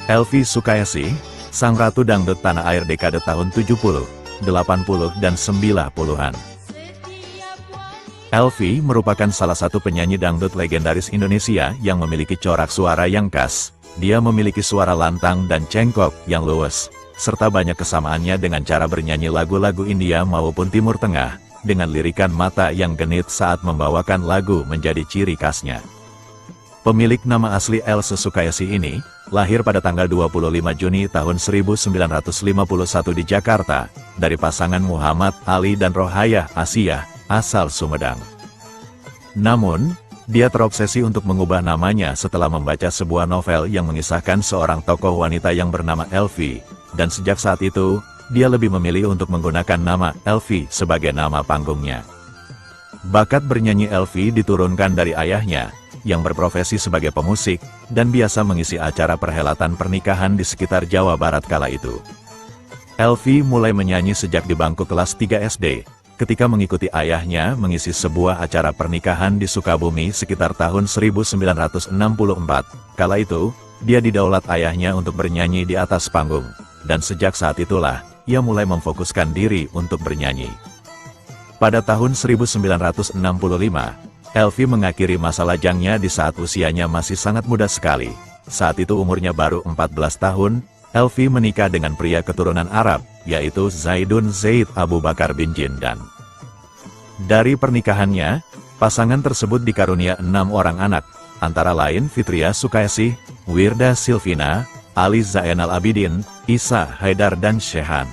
Elvy Sukaesih, sang ratu dangdut tanah air dekade tahun 70, 80, dan 90-an. Elvy merupakan salah satu penyanyi dangdut legendaris Indonesia yang memiliki corak suara yang khas. Dia memiliki suara lantang dan cengkok yang luwes, serta banyak kesamaannya dengan cara bernyanyi lagu-lagu India maupun Timur Tengah, dengan lirikan mata yang genit saat membawakan lagu menjadi ciri khasnya. Pemilik nama asli Elvy Sukaesih ini, lahir pada tanggal 25 Juni tahun 1951 di Jakarta, dari pasangan Muhammad Ali dan Rohayah Asiyah, asal Sumedang. Namun, dia terobsesi untuk mengubah namanya setelah membaca sebuah novel yang mengisahkan seorang tokoh wanita yang bernama Elvy, dan sejak saat itu, dia lebih memilih untuk menggunakan nama Elvy sebagai nama panggungnya. Bakat bernyanyi Elvy diturunkan dari ayahnya, yang berprofesi sebagai pemusik, dan biasa mengisi acara perhelatan pernikahan di sekitar Jawa Barat kala itu. Elvy mulai menyanyi sejak di bangku kelas 3 SD, ketika mengikuti ayahnya mengisi sebuah acara pernikahan di Sukabumi sekitar tahun 1964. Kala itu, dia didaulat ayahnya untuk bernyanyi di atas panggung, dan sejak saat itulah, ia mulai memfokuskan diri untuk bernyanyi. Pada tahun 1965, Elvy mengakhiri masa lajangnya di saat usianya masih sangat muda sekali. Saat itu umurnya baru 14 tahun, Elvy menikah dengan pria keturunan Arab, yaitu Zaidun Zaid Abu Bakar bin Jindan. Dari pernikahannya, pasangan tersebut dikarunia 6 orang anak, antara lain Fitria Sukaesih, Wirda Silvina, Ali Zainal Abidin, Isa Haidar dan Shehan.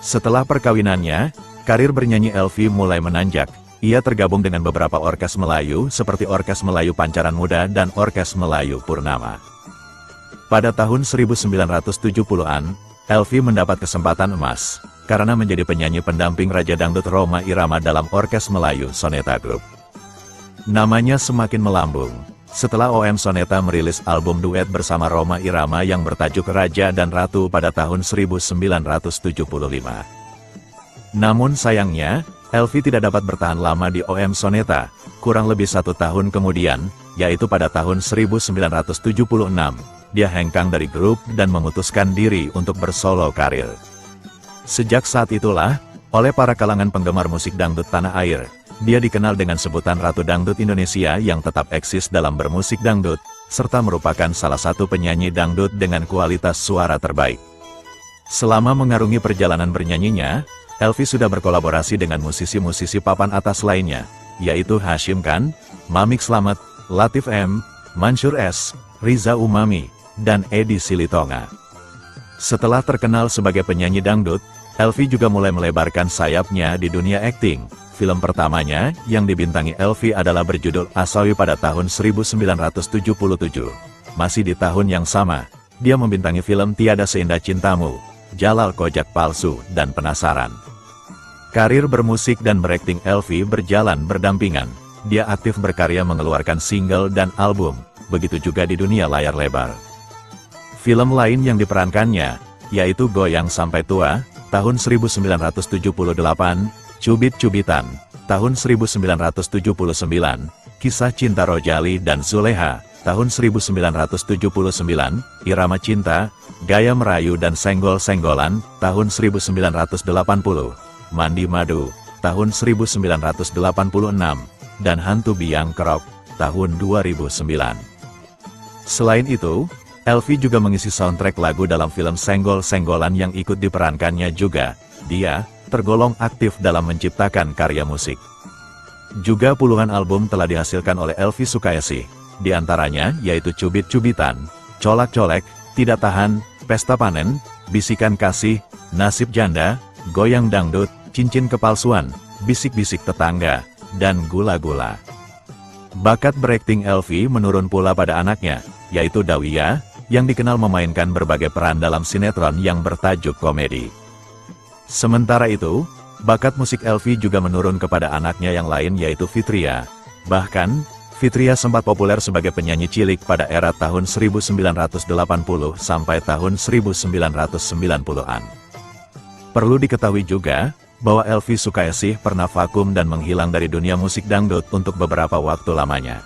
Setelah perkawinannya, karir bernyanyi Elvy mulai menanjak. Ia tergabung dengan beberapa orkes Melayu seperti Orkes Melayu Pancaran Muda dan Orkes Melayu Purnama. Pada tahun 1970-an, Elvy mendapat kesempatan emas, karena menjadi penyanyi pendamping Raja Dangdut Rhoma Irama dalam Orkes Melayu Soneta Group. Namanya semakin melambung, setelah OM Soneta merilis album duet bersama Rhoma Irama yang bertajuk Raja dan Ratu pada tahun 1975. Namun sayangnya, Elvy tidak dapat bertahan lama di OM Soneta, kurang lebih 1 tahun kemudian, yaitu pada tahun 1976, dia hengkang dari grup dan memutuskan diri untuk bersolo karir. Sejak saat itulah, oleh para kalangan penggemar musik dangdut tanah air, dia dikenal dengan sebutan Ratu Dangdut Indonesia yang tetap eksis dalam bermusik dangdut, serta merupakan salah satu penyanyi dangdut dengan kualitas suara terbaik. Selama mengarungi perjalanan bernyanyinya, Elvy sudah berkolaborasi dengan musisi-musisi papan atas lainnya, yaitu Hashim Khan, Mamik Slamet, Latif M, Mansur S, Riza Umami, dan Edi Silitonga. Setelah terkenal sebagai penyanyi dangdut, Elvy juga mulai melebarkan sayapnya di dunia akting. Film pertamanya yang dibintangi Elvy adalah berjudul Asawi pada tahun 1977. Masih di tahun yang sama, dia membintangi film Tiada Seindah Cintamu, Jalal Kojak Palsu, dan Penasaran. Karir bermusik dan berakting Elvy berjalan berdampingan. Dia aktif berkarya mengeluarkan single dan album, begitu juga di dunia layar lebar. Film lain yang diperankannya, yaitu Goyang Sampai Tua, tahun 1978, Cubit-Cubitan, tahun 1979, Kisah Cinta Rojali dan Zuleha, tahun 1979, Irama Cinta, Gaya Merayu dan Senggol-Senggolan, tahun 1980, Mandi Madu, tahun 1986, dan Hantu Biang Kerok, tahun 2009. Selain itu, Elvy juga mengisi soundtrack lagu dalam film Senggol-Senggolan yang ikut diperankannya juga. Dia tergolong aktif dalam menciptakan karya musik. Juga puluhan album telah dihasilkan oleh Elvy Sukaesih, di antaranya yaitu Cubit-Cubitan, Colak-Colek, Tidak Tahan, Pesta Panen, Bisikan Kasih, Nasib Janda, Goyang Dangdut, Cincin Kepalsuan, Bisik-Bisik Tetangga, dan Gula-Gula. Bakat berakting Elvy menurun pula pada anaknya, yaitu Dawiyah, yang dikenal memainkan berbagai peran dalam sinetron yang bertajuk komedi. Sementara itu, bakat musik Elvy juga menurun kepada anaknya yang lain yaitu Fitria. Bahkan, Fitria sempat populer sebagai penyanyi cilik pada era tahun 1980 sampai tahun 1990-an. Perlu diketahui juga, bahwa Elvy Sukaesih pernah vakum dan menghilang dari dunia musik dangdut untuk beberapa waktu lamanya.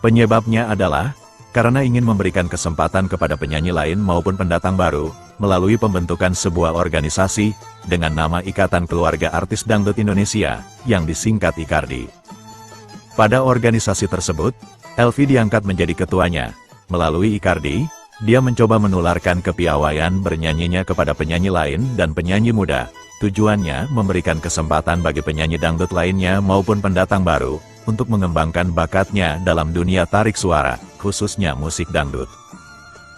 Penyebabnya adalah, karena ingin memberikan kesempatan kepada penyanyi lain maupun pendatang baru, melalui pembentukan sebuah organisasi, dengan nama Ikatan Keluarga Artis Dangdut Indonesia, yang disingkat IKARDI. Pada organisasi tersebut, Elvi diangkat menjadi ketuanya. Melalui IKARDI, dia mencoba menularkan kepiawaian bernyanyinya kepada penyanyi lain dan penyanyi muda. Tujuannya memberikan kesempatan bagi penyanyi dangdut lainnya maupun pendatang baru, untuk mengembangkan bakatnya dalam dunia tarik suara, khususnya musik dangdut.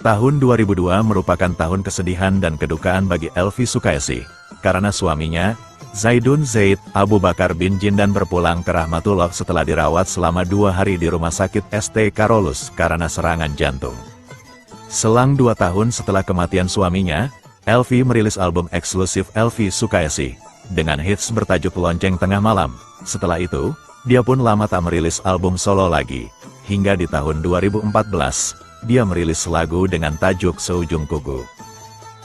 Tahun 2002 merupakan tahun kesedihan dan kedukaan bagi Elvi Sukaesih, karena suaminya, Zaidun Zaid Abu Bakar bin Jindan berpulang ke rahmatullah setelah dirawat selama 2 hari di Rumah Sakit ST Karolus karena serangan jantung. Selang 2 tahun setelah kematian suaminya, Elvi merilis album eksklusif Elvi Sukaesih, dengan hits bertajuk Lonceng Tengah Malam. Setelah itu, dia pun lama tak merilis album solo lagi, hingga di tahun 2014, dia merilis lagu dengan tajuk Seujung Kuku.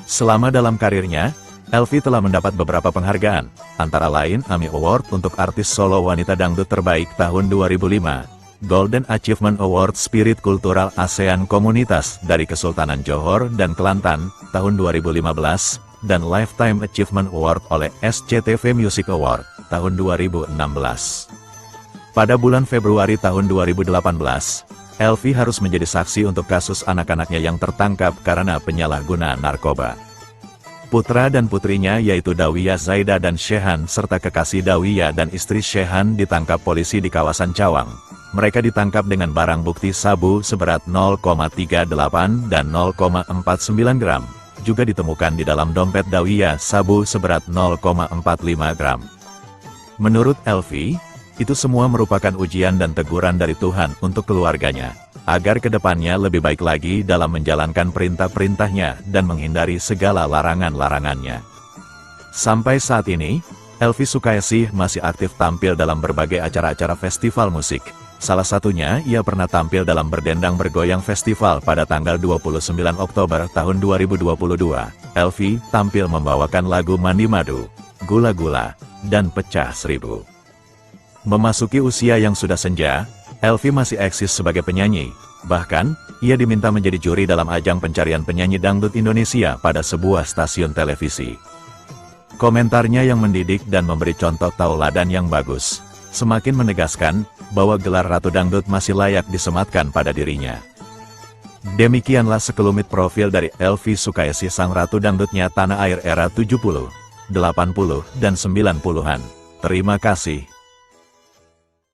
Selama dalam karirnya, Elvi telah mendapat beberapa penghargaan, antara lain AMI Award untuk artis solo wanita dangdut terbaik tahun 2005, Golden Achievement Award Spirit Kultural ASEAN Komunitas dari Kesultanan Johor dan Kelantan tahun 2015, dan Lifetime Achievement Award oleh SCTV Music Award tahun 2016. Pada bulan Februari tahun 2018, Elvi harus menjadi saksi untuk kasus anak-anaknya yang tertangkap karena penyalahgunaan narkoba. Putra dan putrinya yaitu Dawiyah Zaida dan Shehan serta kekasih Dawiyah dan istri Shehan ditangkap polisi di kawasan Cawang. Mereka ditangkap dengan barang bukti sabu seberat 0,38 dan 0,49 gram. Juga ditemukan di dalam dompet Dawiyah sabu seberat 0,45 gram. Menurut Elvi, itu semua merupakan ujian dan teguran dari Tuhan untuk keluarganya, agar kedepannya lebih baik lagi dalam menjalankan perintah-perintahnya dan menghindari segala larangan-larangannya. Sampai saat ini, Elvi Sukaesih masih aktif tampil dalam berbagai acara-acara festival musik. Salah satunya, ia pernah tampil dalam Berdendang Bergoyang Festival pada tanggal 29 Oktober tahun 2022. Elvi tampil membawakan lagu Mandi Madu, Gula Gula, dan Pecah Seribu. Memasuki usia yang sudah senja, Elvi masih eksis sebagai penyanyi. Bahkan, ia diminta menjadi juri dalam ajang pencarian penyanyi dangdut Indonesia pada sebuah stasiun televisi. Komentarnya yang mendidik dan memberi contoh tauladan yang bagus, semakin menegaskan bahwa gelar Ratu Dangdut masih layak disematkan pada dirinya. Demikianlah sekelumit profil dari Elvi Sukaesih, sang Ratu Dangdutnya tanah air era 70, 80, dan 90-an. Terima kasih.